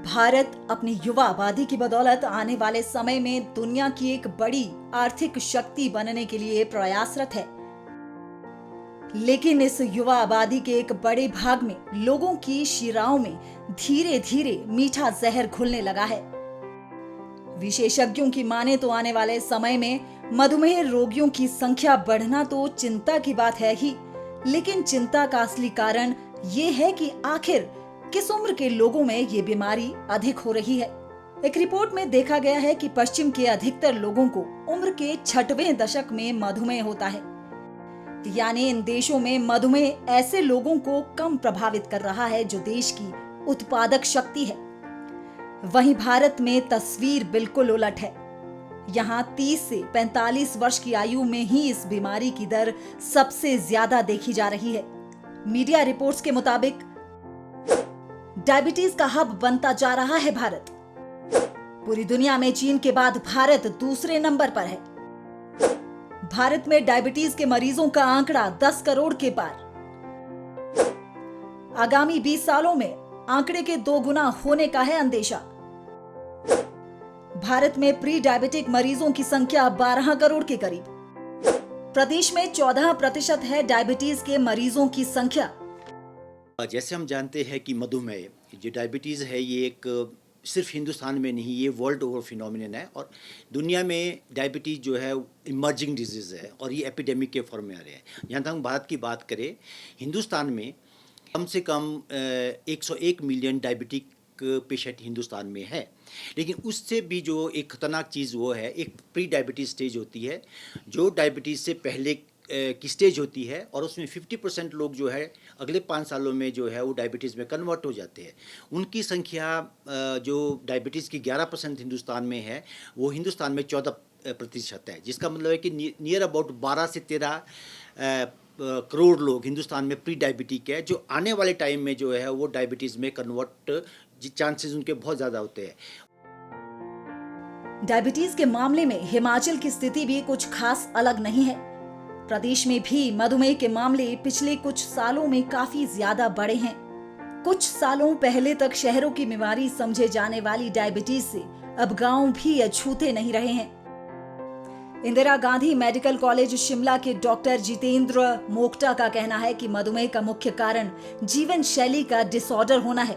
भारत अपनी युवा आबादी की बदौलत आने वाले समय में दुनिया की एक बड़ी आर्थिक शक्ति बनने के लिए प्रयासरत है। लेकिन इस युवा आबादी के एक बड़े भाग में लोगों की शिराओं में धीरे धीरे मीठा जहर घुलने लगा है। विशेषज्ञों की माने तो आने वाले समय में मधुमेह रोगियों की संख्या बढ़ना तो चिंता की बात है ही, लेकिन चिंता का असली कारण ये है कि आखिर किस उम्र के लोगों में ये बीमारी अधिक हो रही है। एक रिपोर्ट में देखा गया है कि पश्चिम के अधिकतर लोगों को उम्र के 6वें दशक में मधुमेह होता है। यानी इन देशों में मधुमेह ऐसे लोगों को कम प्रभावित कर रहा है जो देश की उत्पादक शक्ति है। वहीं भारत में तस्वीर बिल्कुल उलट है। यहाँ 30 से 45 वर्ष की आयु में ही इस बीमारी की दर सबसे ज्यादा देखी जा रही है। मीडिया रिपोर्ट्स के मुताबिक डायबिटीज का हब बनता जा रहा है भारत। पूरी दुनिया में चीन के बाद भारत दूसरे नंबर पर है। भारत में डायबिटीज के मरीजों का आंकड़ा 10 करोड़ के पार। आगामी 20 सालों में आंकड़े के 2 गुना होने का है अंदेशा। भारत में प्री डायबिटिक मरीजों की संख्या 12 करोड़ के करीब। प्रदेश में 14% है डायबिटीज के मरीजों की संख्या। जैसे हम जानते हैं कि मधुमेह जो डायबिटीज़ है ये एक सिर्फ हिंदुस्तान में नहीं, ये वर्ल्ड ओवर फिनोमिनन है और दुनिया में डायबिटीज़ जो है इमर्जिंग डिजीज़ है और ये एपिडेमिक के फॉर्म में आ रहे हैं। यहाँ तक हम भारत की बात करें, हिंदुस्तान में कम से कम 101 मिलियन डायबिटिक पेशेंट हिंदुस्तान में है। लेकिन उससे भी जो एक खतरनाक चीज़ वो है, एक प्री डायबिटीज़ स्टेज होती है जो डायबिटीज़ से पहले की स्टेज होती है और उसमें 50% लोग जो है अगले 5 सालों में जो है वो डायबिटीज़ में कन्वर्ट हो जाते हैं। उनकी संख्या जो डायबिटीज़ की 11% हिंदुस्तान में है वो हिंदुस्तान में 14% है, जिसका मतलब है कि नियर अबाउट 12 से 13 करोड़ लोग हिंदुस्तान में प्री डायबिटिक है, जो आने वाले टाइम में जो है वो डायबिटीज़ में कन्वर्ट चांसेस उनके बहुत ज़्यादा होते हैं। डायबिटीज के मामले में हिमाचल की स्थिति भी कुछ खास अलग नहीं है। प्रदेश में भी मधुमेह के मामले पिछले कुछ सालों में काफी ज्यादा बढ़े हैं। कुछ सालों पहले तक शहरों की बीमारी समझे जाने वाली डायबिटीज से अब गांव भी अछूते नहीं रहे हैं। इंदिरा गांधी मेडिकल कॉलेज शिमला के डॉक्टर जितेंद्र मोक्टा का कहना है कि मधुमेह का मुख्य कारण जीवन शैली का डिसऑर्डर होना है।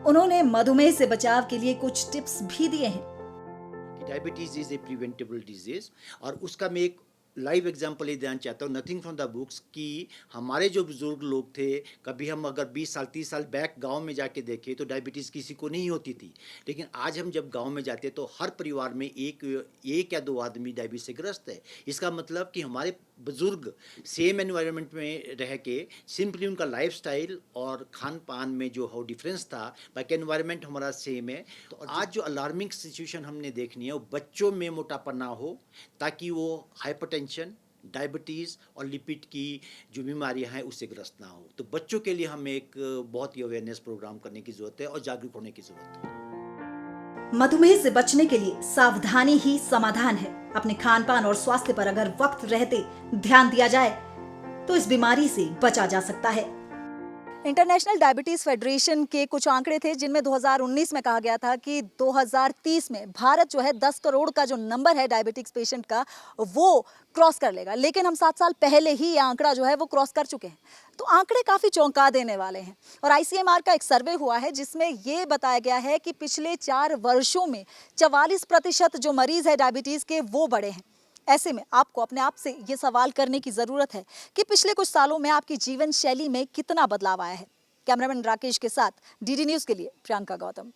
उन्होंने मधुमेह से बचाव के लिए कुछ टिप्स भी दिए हैं। Diabetes is a preventable disease और उसका मैं एक लाइव एग्जाम्पल ये देना चाहता हूँ, नथिंग फ्रॉम द बुक्स, कि हमारे जो बुजुर्ग लोग थे, कभी हम अगर 20 साल 30 साल बैक गांव में जाके देखें तो डायबिटीज़ किसी को नहीं होती थी। लेकिन आज हम जब गांव में जाते तो हर परिवार में एक या 2 आदमी डायबिटीज से ग्रस्त है। इसका मतलब कि हमारे बुजुर्ग सेम एनवायरनमेंट में रह के सिंपली उनका लाइफस्टाइल और खान पान में जो हो डिफरेंस था, बाकी एनवायरनमेंट हमारा सेम है। तो आज जो अलार्मिंग सिचुएशन हमने देखनी है वो बच्चों में मोटापा ना हो, ताकि वो हाइपरटेंशन, डायबिटीज़ और लिपिड की जो बीमारियां हैं उससे ग्रस्त ना हो। तो बच्चों के लिए हमें एक बहुत ही अवेयरनेस प्रोग्राम करने की ज़रूरत है और जागरूक होने की ज़रूरत है। मधुमेह से बचने के लिए सावधानी ही समाधान है। अपने खान पान और स्वास्थ्य पर अगर वक्त रहते ध्यान दिया जाए तो इस बीमारी से बचा जा सकता है। इंटरनेशनल डायबिटीज फेडरेशन के कुछ आंकड़े थे जिनमें 2019 में कहा गया था कि 2030 में भारत जो है 10 करोड़ का जो नंबर है डायबिटिक्स पेशेंट का वो क्रॉस कर लेगा। लेकिन हम 7 साल पहले ही ये आंकड़ा जो है वो क्रॉस कर चुके हैं। तो आंकड़े काफी चौंका देने वाले हैं। और ICMR का एक सर्वे हुआ है जिसमें ये बताया गया है कि पिछले 4 वर्षों में 44% जो मरीज है डायबिटीज के वो बढ़े हैं। ऐसे में आपको अपने आप से ये सवाल करने की जरूरत है कि पिछले कुछ सालों में आपकी जीवन शैली में कितना बदलाव आया है। कैमरामैन राकेश के साथ DD न्यूज के लिए प्रियंका गौतम।